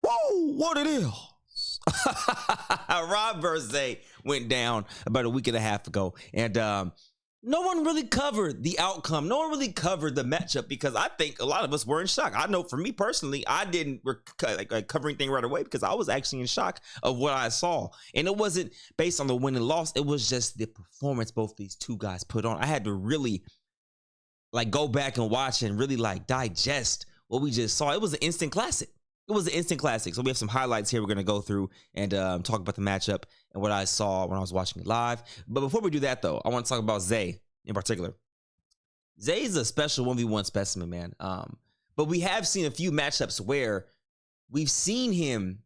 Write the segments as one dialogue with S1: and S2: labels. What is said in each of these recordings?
S1: Whoa, what it is? Rob versus Zay went down about a week and a half ago, and no one really covered the outcome. No one really covered the matchup because I think a lot of us were in shock. I know for me personally, I didn't cover anything right away because I was actually in shock of what I saw. And it wasn't based on the win and loss. It was just the performance both these two guys put on. I had to really like go back and watch and really like digest what we just saw. It was an instant classic. It was an instant classic. So we have some highlights here we're going to go through and talk about the matchup and what I saw when I was watching it live. But before we do that, though, I want to talk about Zay in particular. Zay is a special 1v1 specimen, man. But we have seen a few matchups where we've seen him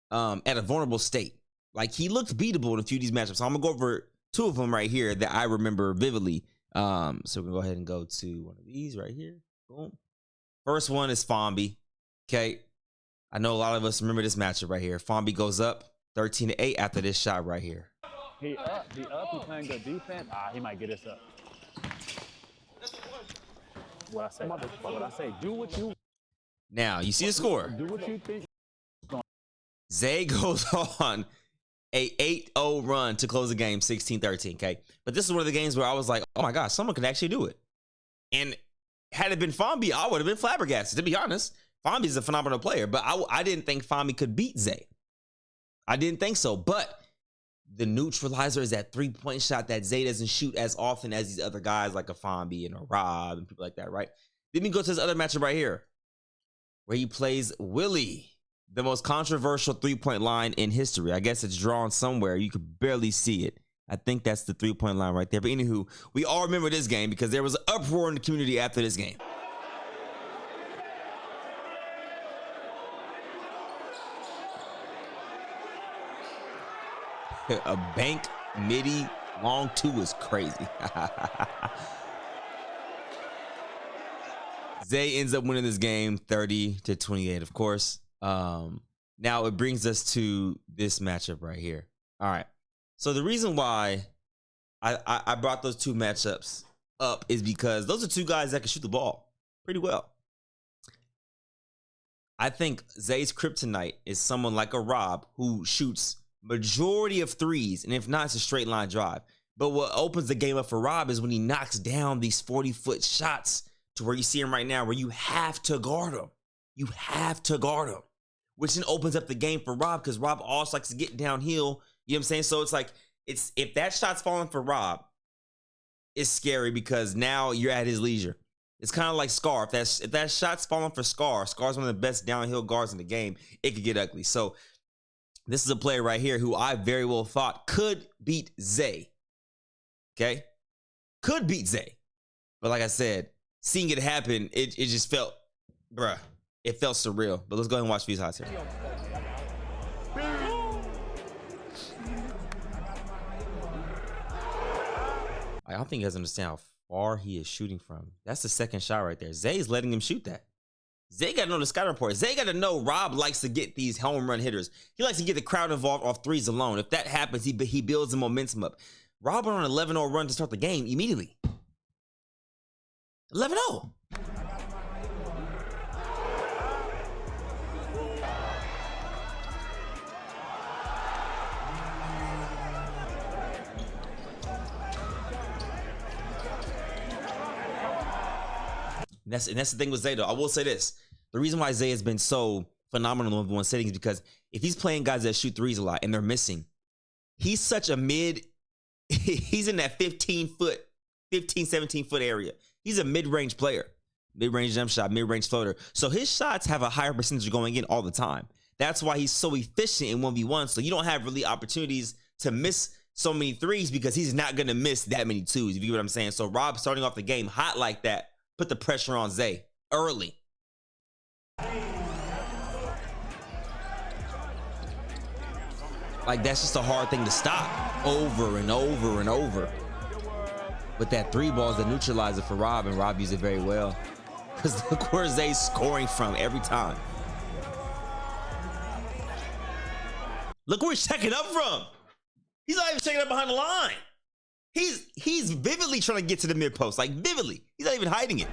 S1: at a vulnerable state. Like, he looked beatable in a few of these matchups. So I'm going to go over two of them right here that I remember vividly. So we're going to go ahead and go to one of these right here. Boom. First one is Fombi. Okay. I know a lot of us remember this matchup right here. Fombi goes up 13-8 after this shot right here.
S2: He playing good defense. He might get us up. What I say, do what you.
S1: Now, you see the score.
S2: Do what you think.
S1: Zay goes on a 8-0 run to close the game, 16-13, okay? But this is one of the games where I was like, oh my gosh, someone can actually do it. And had it been Fombi, I would have been flabbergasted, to be honest. Fombi's a phenomenal player, but I didn't think Fombi could beat Zay. I didn't think so, but the neutralizer is that three-point shot that Zay doesn't shoot as often as these other guys like a Fombi and a Rob and people like that, right? Then we go to this other matchup right here where he plays Willie, the most controversial three-point line in history. I guess it's drawn somewhere. You could barely see it. I think that's the three-point line right there. But anywho, we all remember this game because there was an uproar in the community after this game. A bank midi long two is crazy. Zay ends up winning this game 30-28, of course. Now it brings us to this matchup right here. All right. So the reason why I brought those two matchups up is because those are two guys that can shoot the ball pretty well. I think Zay's kryptonite is someone like a Rob who shoots majority of threes, and if not, it's a straight line drive. But what opens the game up for Rob is when he knocks down these 40-foot shots to where you see him right now, where you have to guard him. You have to guard him, which then opens up the game for Rob because Rob also likes to get downhill. You know what I'm saying? So it's like, if that shot's falling for Rob, it's scary because now you're at his leisure. It's kind of like Scar. If that shot's falling for Scar's one of the best downhill guards in the game, it could get ugly. So this is a player right here who I very well thought could beat Zay. Okay? Could beat Zay. But like I said, seeing it happen, it just felt, bruh, it felt surreal. But let's go ahead and watch these highlights here. I don't think you guys understand how far he is shooting from. That's the second shot right there. Zay's letting him shoot that. Zay got to know the scouting report. Zay got to know Rob likes to get these home run hitters. He likes to get the crowd involved off threes alone. If that happens, he builds the momentum up. Rob went on an 11-0 run to start the game immediately. 11-0. And that's the thing with Zay, though. I will say this. The reason why Zay has been so phenomenal in one setting is because if he's playing guys that shoot threes a lot and they're missing, he's such a he's in that 17 foot area. He's a mid-range player. Mid-range jump shot, mid-range floater. So his shots have a higher percentage going in all the time. That's why he's so efficient in 1v1. So you don't have really opportunities to miss so many threes because he's not going to miss that many twos, if you get what I'm saying. So Rob starting off the game hot like that, put the pressure on Zay early. Like, that's just a hard thing to stop over and over and over. But that three ball is the neutralizer for Rob, and Rob used it very well. Because look where Zay's scoring from every time. Look where he's checking up from. He's not even checking up behind the line. He's vividly trying to get to the mid post, like vividly. He's not even hiding it.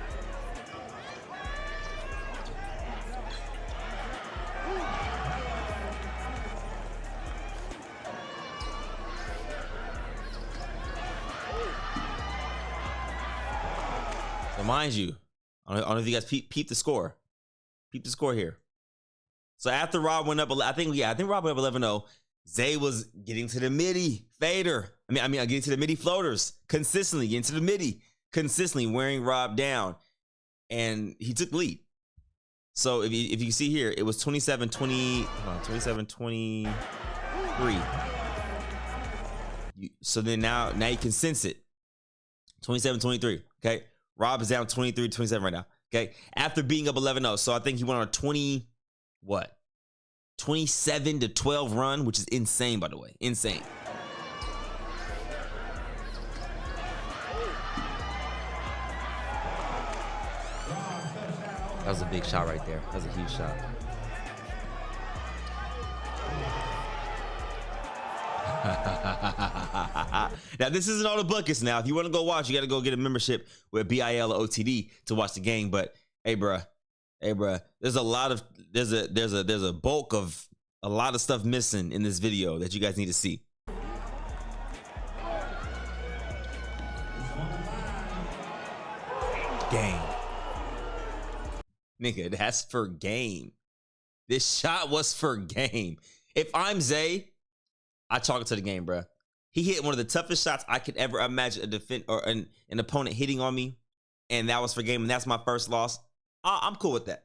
S1: mind you, I don't know if you guys peep the score. Peep the score here. So after Rob went up, I think Rob went up 11-0. Zay was getting to the midi fader. I mean, getting to the midi floaters consistently, getting to the midi consistently, wearing Rob down, and he took the lead. So if you see here, it was 27-20, 27-23. So then now you can sense it. 27-23. Okay, Rob is down 23-27 right now. Okay, after being up 11-0, so I think he went on a 27-12 run, which is insane, by the way. Insane. That was a big shot right there. That was a huge shot. Now, this isn't all the buckets now. If you want to go watch, you got to go get a membership with BIL or OTD to watch the game. But hey, bruh, there's a bulk of a lot of stuff missing in this video that you guys need to see. Game. Nigga, that's for game. This shot was for game. If I'm Zay, I chalk it to the game, bro. He hit one of the toughest shots I could ever imagine a defense or an opponent hitting on me, and that was for game, and that's my first loss. I'm cool with that.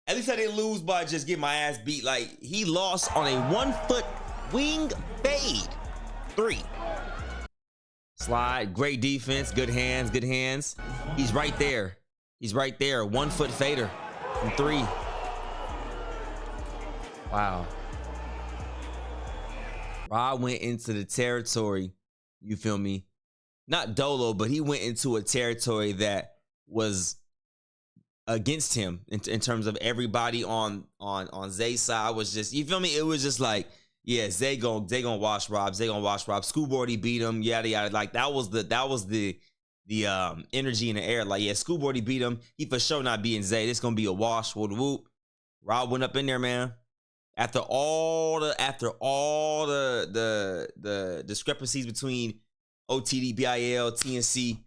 S1: At least I didn't lose by just getting my ass beat. Like, he lost on a 1-foot wing fade. 3. Slide, great defense, good hands, good hands. He's right there. He's right there. 1-foot fader from 3. Wow. Rob went into the territory, you feel me? Not dolo, but he went into a territory that was against him in terms of everybody on Zay's side was just, you feel me? It was just like, yeah, Zay gonna wash Rob. Zay gonna wash Rob. Schoolboy beat him. Yada yada. Like that was the energy in the air. Like, yeah, Schoolboy beat him. He for sure not beating Zay. This gonna be a wash. Whoop whoop. Rob went up in there, man. After all the discrepancies between OTD, BIL, TNC,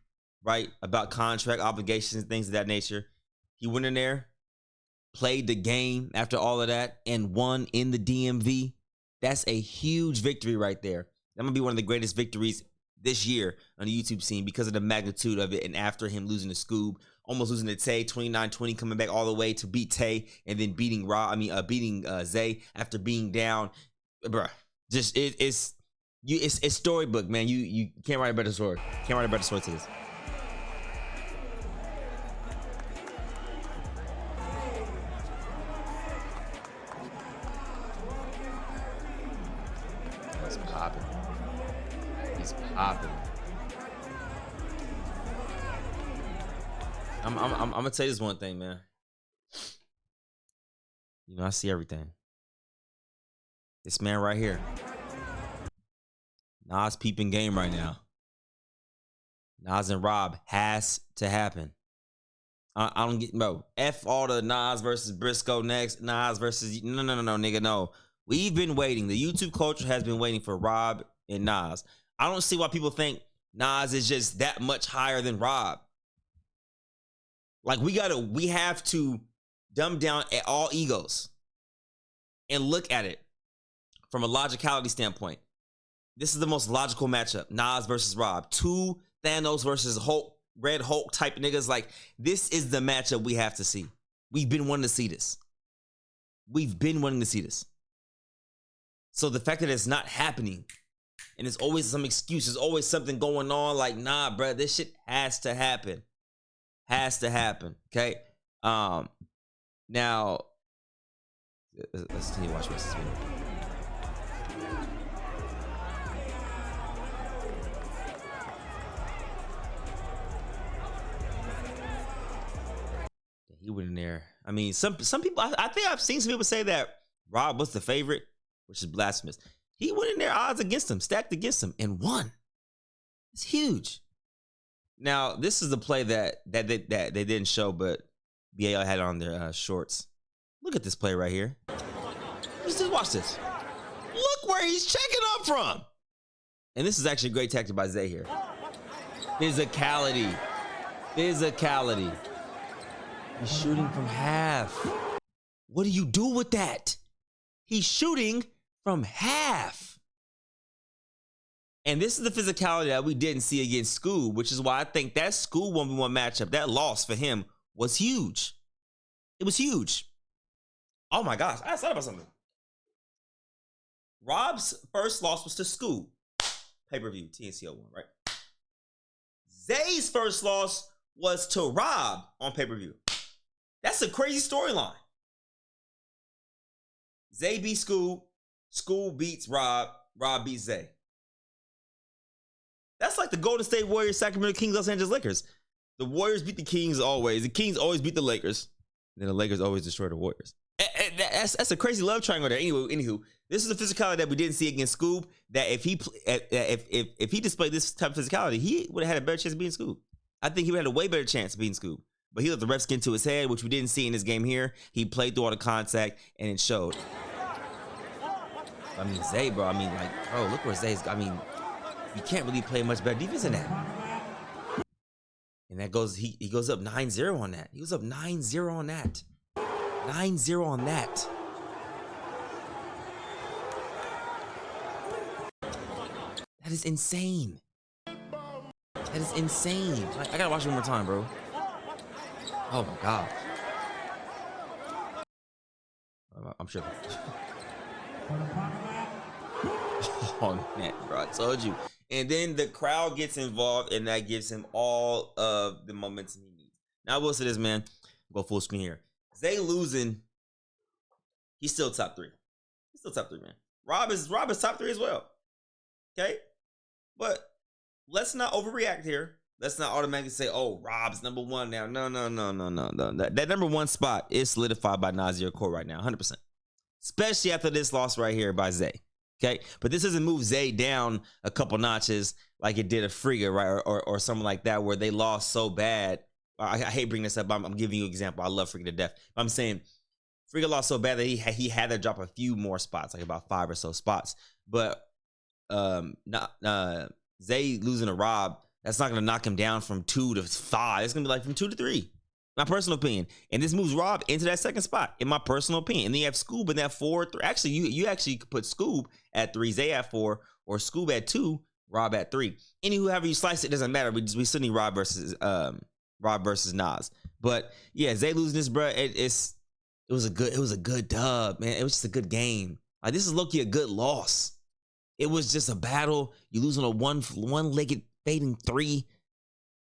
S1: right, about contract obligations and things of that nature, he went in there, played the game after all of that, and won in the DMV. That's a huge victory right there. That might be one of the greatest victories this year on the YouTube scene because of the magnitude of it. And after him losing to Scoob, almost losing to Tay, 29-20, coming back all the way to beat Tay, and then beating Zay after being down, bruh. Just it's storybook, man. You can't write a better story. Can't write a better story to this. He's popping. He's popping. I'm gonna tell you this one thing, man. You know, I see everything. This man right here. Nas peeping game right now. Nas and Rob has to happen. I don't get, bro. F all the Nas versus Briscoe next. Nas versus, no, nigga, no. We've been waiting. The YouTube culture has been waiting for Rob and Nas. I don't see why people think Nas is just that much higher than Rob. Like, we have to dumb down at all egos and look at it from a logicality standpoint. This is the most logical matchup. Nas versus Rob. 2 Thanos versus Hulk, Red Hulk type niggas. Like, this is the matchup we have to see. We've been wanting to see this. We've been wanting to see this. So the fact that it's not happening, and it's always some excuse, there's always something going on, like, nah, bro, this shit has to happen. Has to happen. Okay. Now let's continue watching this video. He went in there. I mean, some people, I think I've seen some people say that Rob was the favorite, which is blasphemous. He went in there, odds against him, stacked against him, and won. It's huge. Now, this is the play that they didn't show, but BAL had on their shorts. Look at this play right here. Just watch this. Look where he's checking up from. And this is actually a great tactic by Zay here. Physicality. Physicality. He's shooting from half. What do you do with that? He's shooting from half. And this is the physicality that we didn't see against Scoob, which is why I think that Scoob 1v1 matchup, that loss for him was huge. It was huge. Oh my gosh, I thought about something. Rob's first loss was to Scoob. Pay-per-view, TNCO1, right? Zay's first loss was to Rob on pay-per-view. That's a crazy storyline. Zay beats Scoob. Scoob beats Rob. Rob beats Zay. That's like the Golden State Warriors, Sacramento Kings, Los Angeles Lakers. The Warriors beat the Kings always. The Kings always beat the Lakers. And then the Lakers always destroy the Warriors. That's a crazy love triangle there. Anywho, this is the physicality that we didn't see against Scoob. That if he displayed this type of physicality, he would have had a better chance of beating Scoob. I think he would have had a way better chance of beating Scoob. But he let the refs get into his head, which we didn't see in this game here. He played through all the contact, and it showed. I mean, Zay, bro. I mean, like, bro, look where Zay's. I mean, you can't really play much better defense than that. And that goes, he goes up 9-0 on that. He was up 9-0 on that. 9-0 on that. That is insane. That is insane. I gotta watch it one more time, bro. Oh my God. I'm sure. Oh man, bro, I told you. And then the crowd gets involved, and that gives him all of the momentum he needs. Now I will say this, man. Go full screen here. Zay losing, he's still top 3. He's still top 3, man. Rob is top 3 as well. Okay? But let's not overreact here. Let's not automatically say, oh, Rob's number 1 now. No. That number 1 spot is solidified by Nasir Core right now, 100%. Especially after this loss right here by Zay. Okay? But this doesn't move Zay down a couple notches like it did a Frigga, right? Or something like that where they lost so bad. I hate bringing this up. I'm giving you an example. I love Frigga to death. But I'm saying Frigga lost so bad that he had to drop a few more spots, like about 5 or so spots. But Zay losing to Rob, that's not going to knock him down from 2 to 5. It's going to be like from 2 to 3. My personal opinion. And this moves Rob into that 2nd spot, in my personal opinion. And then you have Scoob in that 4, 3. Actually, you actually could put Scoob at 3, Zay at 4, or Scoob at 2, Rob at 3. However you slice it, doesn't matter. We still need Rob versus Nas. But yeah, Zay losing this, bro. It was a good dub, man. It was just a good game. Like, this is low-key a good loss. It was just a battle. You losing a one-legged fading 3.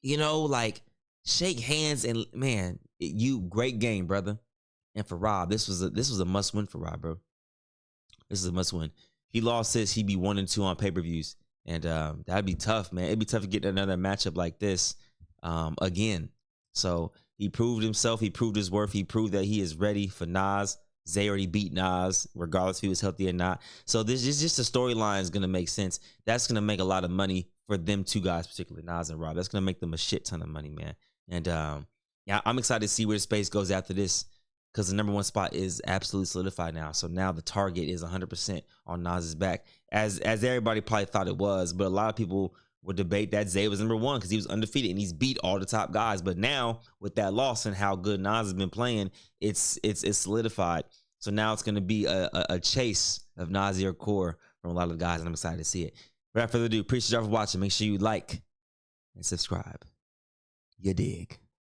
S1: You know, like, shake hands and man, great game, brother. And for Rob, this was a must win for Rob, bro. This is a must win. If he lost this, he'd be 1-2 on pay-per-views, and that'd be tough, man. It'd be tough to get another matchup like this again. So he proved himself. He proved his worth. He proved that he is ready for Nas. Zay already beat Nas, regardless if he was healthy or not. So this is just the storyline is gonna make sense. That's gonna make a lot of money for them 2 guys, particularly Nas and Rob. That's gonna make them a shit ton of money, man. And yeah, I'm excited to see where the space goes after this, because the number 1 spot is absolutely solidified now. So now the target is 100% on Nas's back, as everybody probably thought it was. But a lot of people would debate that Zay was number 1 because he was undefeated and he's beat all the top guys. But now with that loss and how good Nas has been playing, it's solidified. So now it's going to be a chase of Nasir Core from a lot of the guys, and I'm excited to see it. Without further ado, appreciate y'all for watching. Make sure you like and subscribe. You dig.